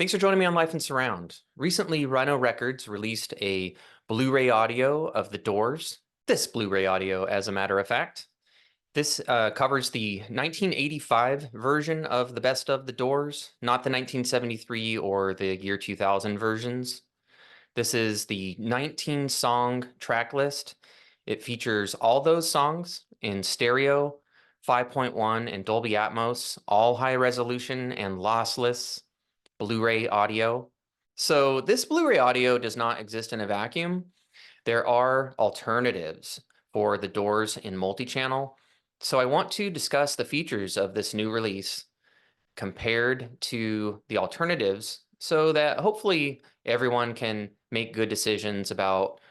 Thanks for joining me on Life in Surround. Recently, Rhino Records released a Blu-ray audio of The Doors. This Blu-ray audio, as a matter of fact. This covers the 1985 version of the Best of The Doors, not the 1973 or the year 2000 versions. This is the 19-song track list. It features all those songs in stereo, 5.1, and Dolby Atmos, all high resolution and lossless Blu-ray audio. So this Blu-ray audio does not exist in a vacuum. There are alternatives for the Doors in multi-channel. So I want to discuss the features of this new release compared to the alternatives so that hopefully everyone can make good decisions about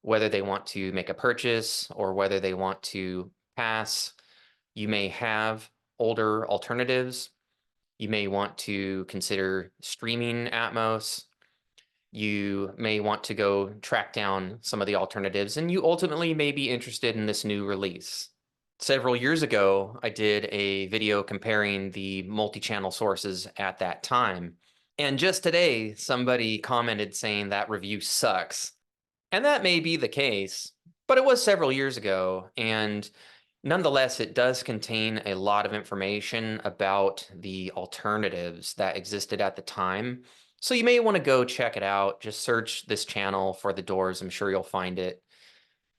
whether they want to make a purchase or whether they want to pass. You may have older alternatives. You may want to consider streaming Atmos. You may want to go track down some of the alternatives, and you ultimately may be interested in this new release. Several years ago, I did a video comparing the multi-channel sources at that time. And just today, somebody commented saying that review sucks. And that may be the case, but it was several years ago, and nonetheless, it does contain a lot of information about the alternatives that existed at the time. So you may want to go check it out. Just search this channel for The Doors. I'm sure you'll find it.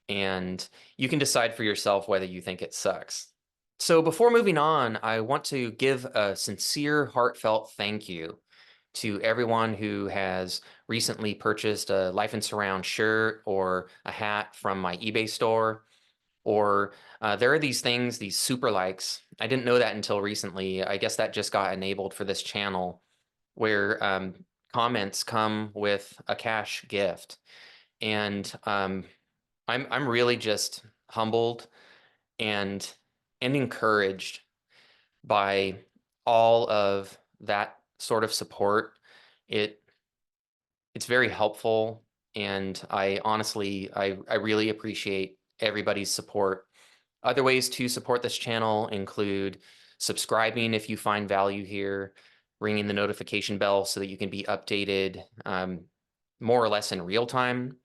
And you can decide for yourself whether you think it sucks. So before moving on, I want to give a sincere, heartfelt thank you to everyone who has recently purchased a Life in Surround shirt or a hat from my eBay store. Or there are these things, these super likes. I didn't know that until recently. I guess that just got enabled for this channel, where comments come with a cash gift. And I'm really just humbled and encouraged by all of that sort of support. It's very helpful, and I honestly I really appreciate everybody's support. Other ways to support this channel include subscribing if you find value here, ringing the notification bell so that you can be updated more or less in real time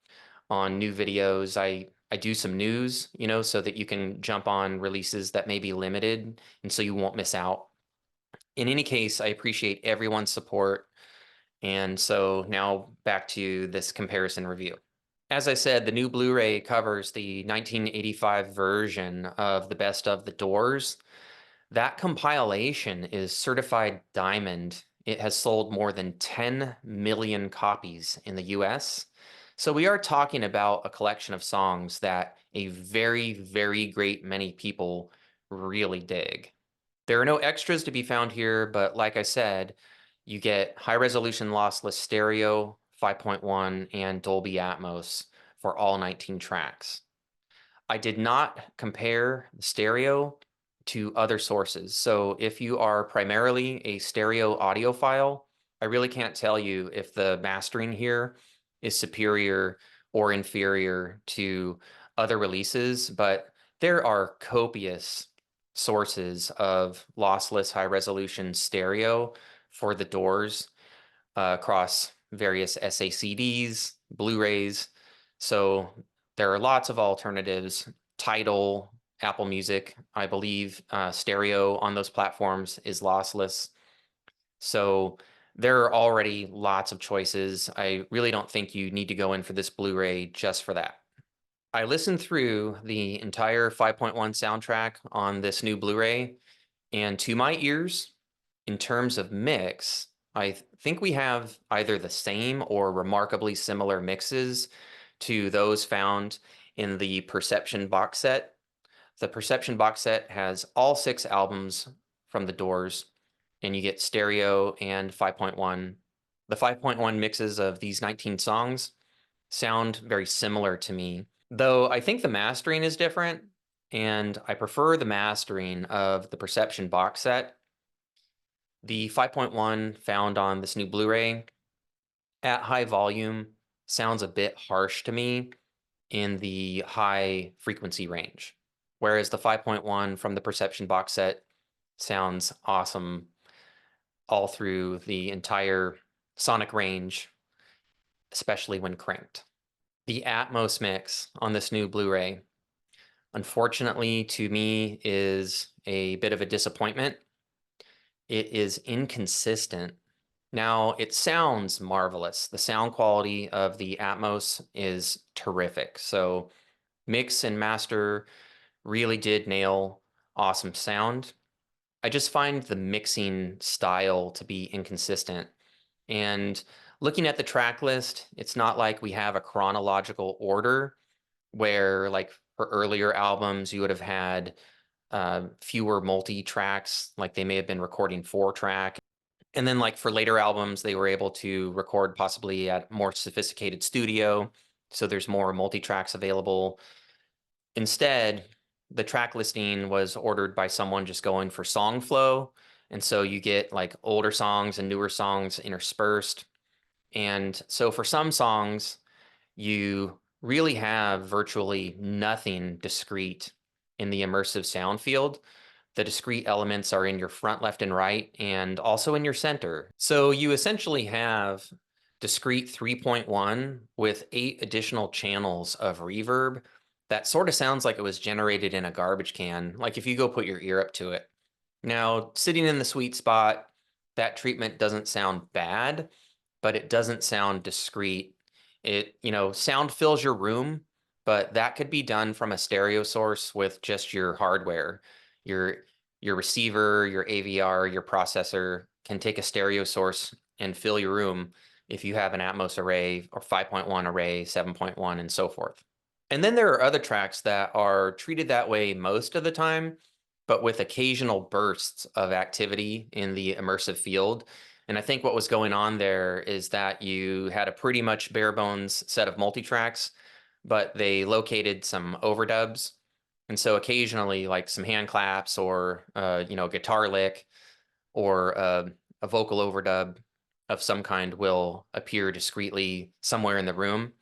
on new videos. I do some news, so that you can jump on releases that may be limited, and so you won't miss out. In any case, I appreciate everyone's support. And so now back to this comparison review. As I said, the new Blu-ray covers the 1985 version of the Best of the Doors. That compilation is certified diamond. It has sold more than 10 million copies in the US. So we are talking about a collection of songs that a very, very great many people really dig. There are no extras to be found here, but like I said, you get high resolution lossless stereo, 5.1, and Dolby Atmos for all 19 tracks. I did not compare the stereo to other sources. So if you are primarily a stereo audiophile, I really can't tell you if the mastering here is superior or inferior to other releases, but there are copious sources of lossless high resolution stereo for the Doors across various SACDs, Blu-rays. So there are lots of alternatives. Tidal, Apple Music, I believe stereo on those platforms is lossless. So there are already lots of choices. I really don't think you need to go in for this Blu-ray just for that. I listened through the entire 5.1 soundtrack on this new Blu-ray, and to my ears, in terms of mix, I think we have either the same or remarkably similar mixes to those found in the Perception box set. The Perception box set has all 6 albums from the Doors, and you get stereo and 5.1. The 5.1 mixes of these 19 songs sound very similar to me, though I think the mastering is different, and I prefer the mastering of the Perception box set. The 5.1 found on this new Blu-ray at high volume sounds a bit harsh to me in the high frequency range, whereas the 5.1 from the Perception box set sounds awesome all through the entire sonic range, especially when cranked. The Atmos mix on this new Blu-ray, unfortunately to me, is a bit of a disappointment. It is inconsistent. Now, it sounds marvelous. The sound quality of the Atmos is terrific. So mix and master really did nail awesome sound. I just find the mixing style to be inconsistent. And looking at the track list, it's not like we have a chronological order where, like, for earlier albums, you would have had fewer multi-tracks, like they may have been recording 4-track. And then, like, for later albums, they were able to record possibly at more sophisticated studio, so there's more multi-tracks available. Instead, the track listing was ordered by someone just going for song flow, and so you get like older songs and newer songs interspersed. And so for some songs, you really have virtually nothing discrete in the immersive sound field. The discrete elements are in your front, left, and right, and also in your center. So you essentially have discrete 3.1 with 8 additional channels of reverb that sort of sounds like it was generated in a garbage can, like if you go put your ear up to it. Now, sitting in the sweet spot, that treatment doesn't sound bad, but it doesn't sound discrete. It, sound fills your room, but that could be done from a stereo source with just your hardware. Your your receiver, your AVR, your processor can take a stereo source and fill your room if you have an Atmos array or 5.1 array, 7.1, and so forth. And then there are other tracks that are treated that way most of the time, but with occasional bursts of activity in the immersive field. And I think what was going on there is that you had a pretty much bare bones set of multi-tracks, but they located some overdubs. And so occasionally, like some hand claps or guitar lick or a vocal overdub of some kind will appear discreetly somewhere in the room.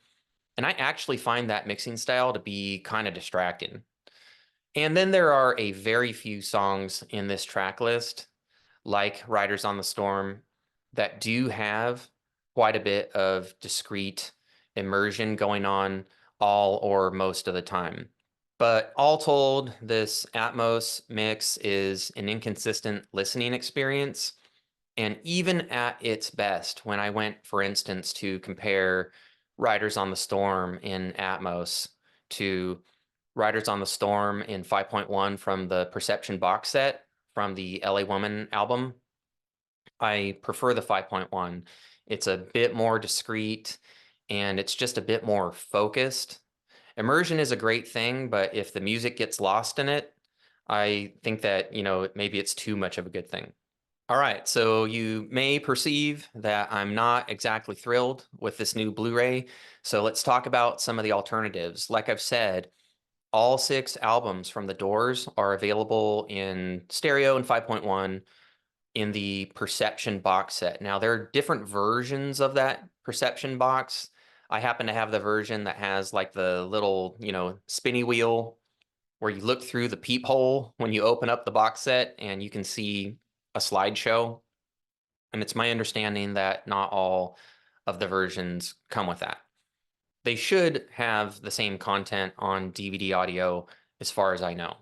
And I actually find that mixing style to be kind of distracting. And then there are a very few songs in this track list, like Riders on the Storm, that do have quite a bit of discrete immersion going on all or most of the time. But all told, this Atmos mix is an inconsistent listening experience. And even at its best, when I went, for instance, to compare Riders on the Storm in Atmos to Riders on the Storm in 5.1 from the Perception box set from the LA Woman album, I prefer the 5.1. It's a bit more discreet and it's just a bit more focused. Immersion is a great thing, but if the music gets lost in it, I think that, maybe it's too much of a good thing. All right, so you may perceive that I'm not exactly thrilled with this new Blu-ray. So let's talk about some of the alternatives. Like I've said, all 6 albums from The Doors are available in stereo and 5.1 in the Perception box set. Now, there are different versions of that Perception box. I happen to have the version that has like the little, spinny wheel where you look through the peephole when you open up the box set and you can see a slideshow. And it's my understanding that not all of the versions come with that. They should have the same content on DVD audio as far as I know.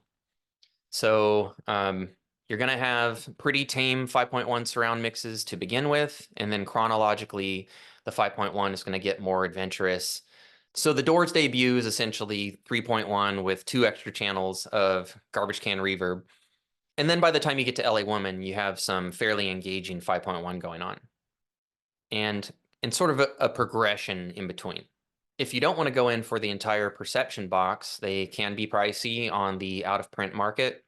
So you're going to have pretty tame 5.1 surround mixes to begin with, and then chronologically, the 5.1 is going to get more adventurous. So the Doors debut is essentially 3.1 with 2 extra channels of garbage can reverb. And then by the time you get to LA Woman, you have some fairly engaging 5.1 going on. And sort of a progression in between. If you don't want to go in for the entire Perception box, they can be pricey on the out-of-print market.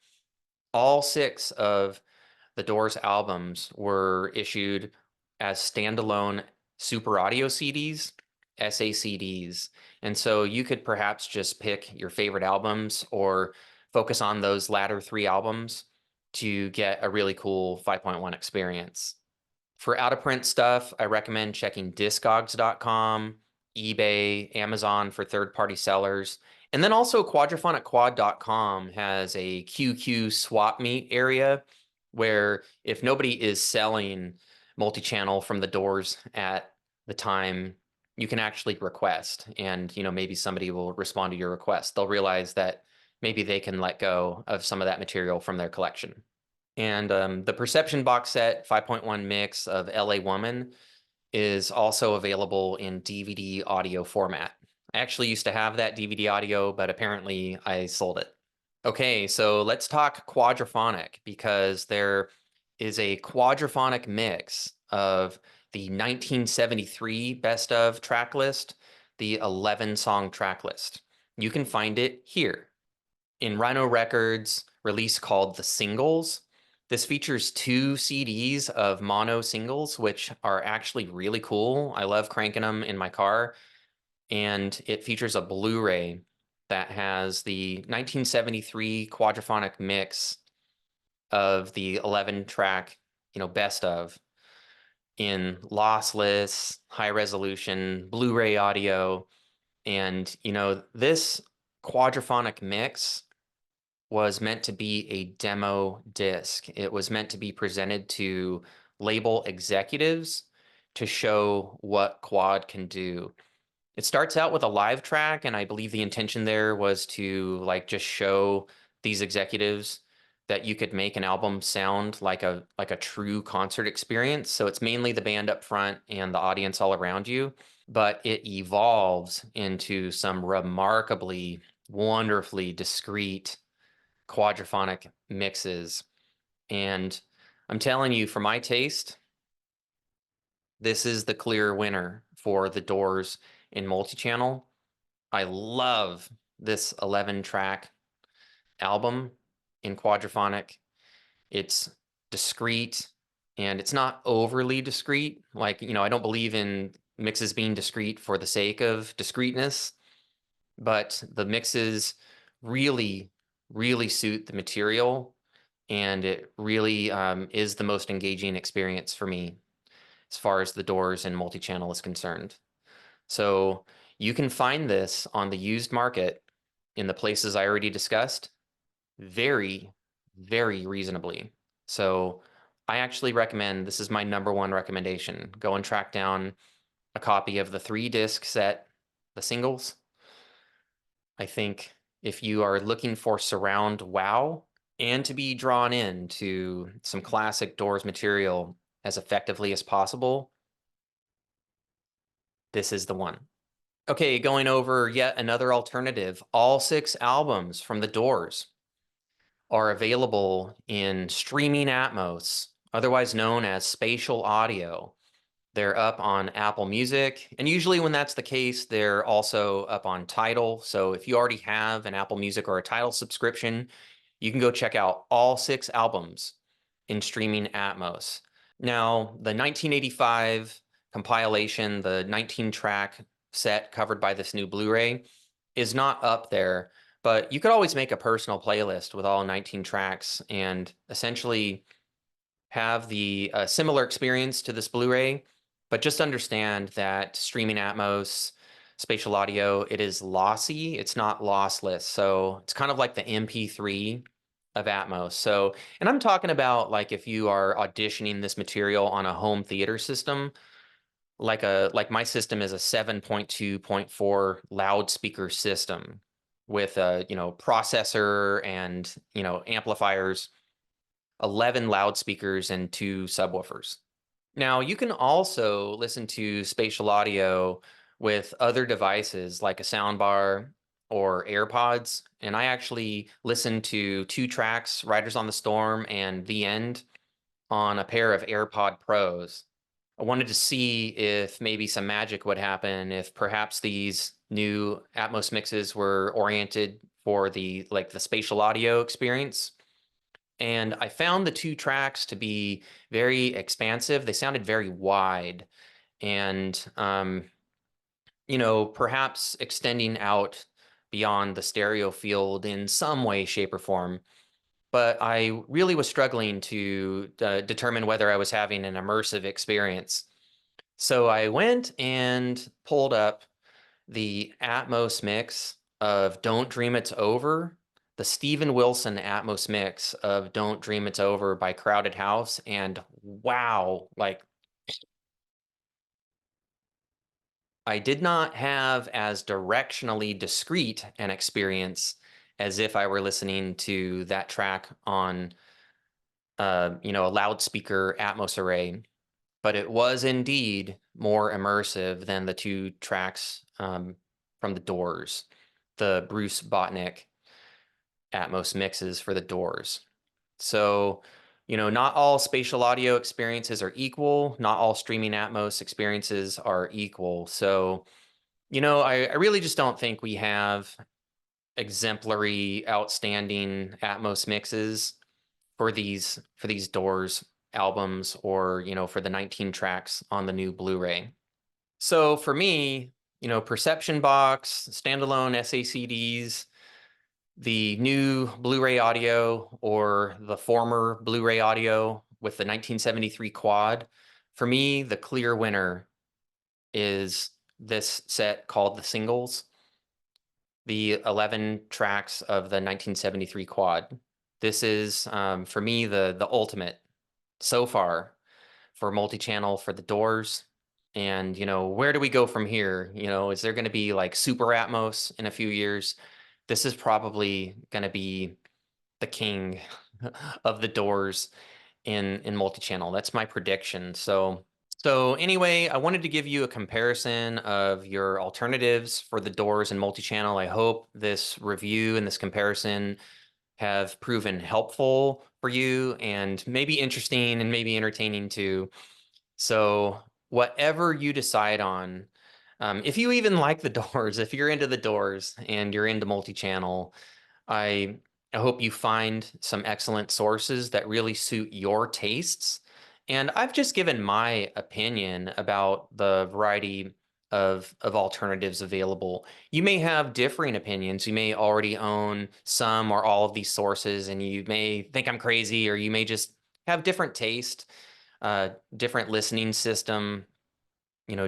All 6 of the Doors albums were issued as standalone Super Audio CDs, SACDs. And so you could perhaps just pick your favorite albums or focus on those latter 3 albums to get a really cool 5.1 experience. For out-of-print stuff, I recommend checking discogs.com, eBay, Amazon for third-party sellers. And then also quadrophonic.com has a QQ swap meet area where if nobody is selling multi-channel from the Doors at the time, you can actually request, and maybe somebody will respond to your request. They'll realize that maybe they can let go of some of that material from their collection. And the Perception box set 5.1 mix of LA Woman is also available in DVD audio format. I actually used to have that DVD audio, but apparently I sold it. Okay, so let's talk quadrophonic, because there is a quadrophonic mix of the 1973 best of track list, the 11 song track list. You can find it here in Rhino Records release called The Singles. This features 2 CDs of mono singles, which are actually really cool. I love cranking them in my car. And it features a Blu-ray that has the 1973 quadrophonic mix of the 11 track, best of, in lossless, high resolution, Blu-ray audio. And, this quadrophonic mix was meant to be a demo disc. It was meant to be presented to label executives to show what quad can do. It starts out with a live track, and I believe the intention there was to just show these executives that you could make an album sound like a true concert experience. So it's mainly the band up front and the audience all around you, but it evolves into some remarkably, wonderfully discreet quadrophonic mixes. And I'm telling you, for my taste, this is the clear winner for the Doors in multi-channel. I love this 11 track album in quadrophonic. It's discreet, and it's not overly discreet. I don't believe in mixes being discreet for the sake of discreteness, but the mixes really, really suit the material, and it really is the most engaging experience for me as far as the Doors and multi-channel is concerned. So you can find this on the used market in the places I already discussed very, very reasonably. So I actually recommend, this is my #1 recommendation, go and track down a copy of the 3-disc set, the singles. I think if you are looking for surround wow and to be drawn in to some classic Doors material as effectively as possible, this is the one. Okay, going over yet another alternative. All 6 albums from the Doors are available in streaming Atmos, otherwise known as spatial audio. They're up on Apple Music, and usually when that's the case, they're also up on Tidal. So if you already have an Apple Music or a Tidal subscription, you can go check out all 6 albums in streaming Atmos. Now, the 1985 compilation, the 19-track set covered by this new Blu-ray, is not up there, but you could always make a personal playlist with all 19 tracks and essentially have the similar experience to this Blu-ray, but just understand that streaming Atmos, spatial audio, it is lossy. It's not lossless. So it's kind of like the MP3 of Atmos. So, and I'm talking about if you are auditioning this material on a home theater system, like my system is a 7.2.4 loudspeaker system with a processor and amplifiers, 11 loudspeakers, and 2 subwoofers. Now you can also listen to spatial audio with other devices like a soundbar or AirPods, and I actually listened to 2 tracks, Riders on the Storm and The End, on a pair of AirPod Pros. I wanted to see if maybe some magic would happen, if perhaps these new Atmos mixes were oriented for the spatial audio experience. And I found the 2 tracks to be very expansive. They sounded very wide and, perhaps extending out beyond the stereo field in some way, shape, or form. But I really was struggling to determine whether I was having an immersive experience. So I went and pulled up the Atmos mix of Don't Dream It's Over, the Steven Wilson Atmos mix of Don't Dream It's Over by Crowded House. And wow, I did not have as directionally discrete an experience as if I were listening to that track on, a loudspeaker Atmos array, but it was indeed more immersive than the two tracks from the Doors, the Bruce Botnick Atmos mixes for the Doors. So, not all spatial audio experiences are equal. Not all streaming Atmos experiences are equal. So, I really just don't think we have exemplary, outstanding Atmos mixes for these Doors albums, or for the 19 tracks on the new Blu-ray. So for me, Perception Box, standalone SACDs, the new Blu-ray audio, or the former Blu-ray audio with the 1973 quad, for me, the clear winner is this set called the Singles, the 11 tracks of the 1973 quad. This is, for me, the ultimate so far for multi-channel for the Doors. And, where do we go from here? Is there going to be like Super Atmos in a few years? This is probably going to be the king of the Doors in multi-channel. That's my prediction. So anyway, I wanted to give you a comparison of your alternatives for the Doors and multi-channel. I hope this review and this comparison have proven helpful for you, and maybe interesting and maybe entertaining too. So whatever you decide on, if you even like the Doors, if you're into the Doors and you're into multi-channel, I I hope you find some excellent sources that really suit your tastes. And I've just given my opinion about the variety of alternatives available. You may have differing opinions. You may already own some or all of these sources, and you may think I'm crazy, or you may just have different taste, different listening system,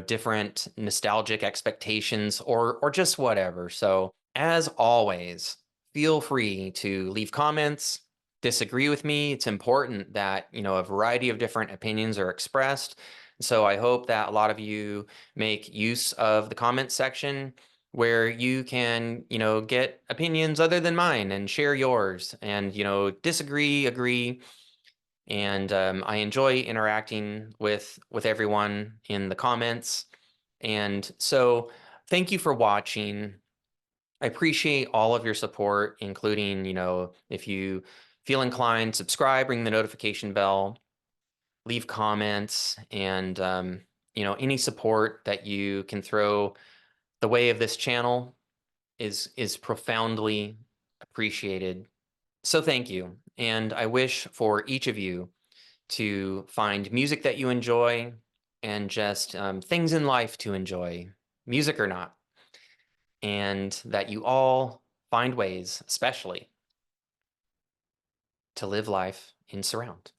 different nostalgic expectations, or just whatever. So, as always, feel free to leave comments, disagree with me. It's important that, a variety of different opinions are expressed. So I hope that a lot of you make use of the comment section, where you can, get opinions other than mine and share yours, and, disagree, agree. And I enjoy interacting with everyone in the comments. And so thank you for watching. I appreciate all of your support, including, if you feel inclined, subscribe, ring the notification bell, leave comments, and any support that you can throw the way of this channel is profoundly appreciated. So thank you. And I wish for each of you to find music that you enjoy, and just things in life to enjoy, music or not, and that you all find ways, especially, to live life in surround.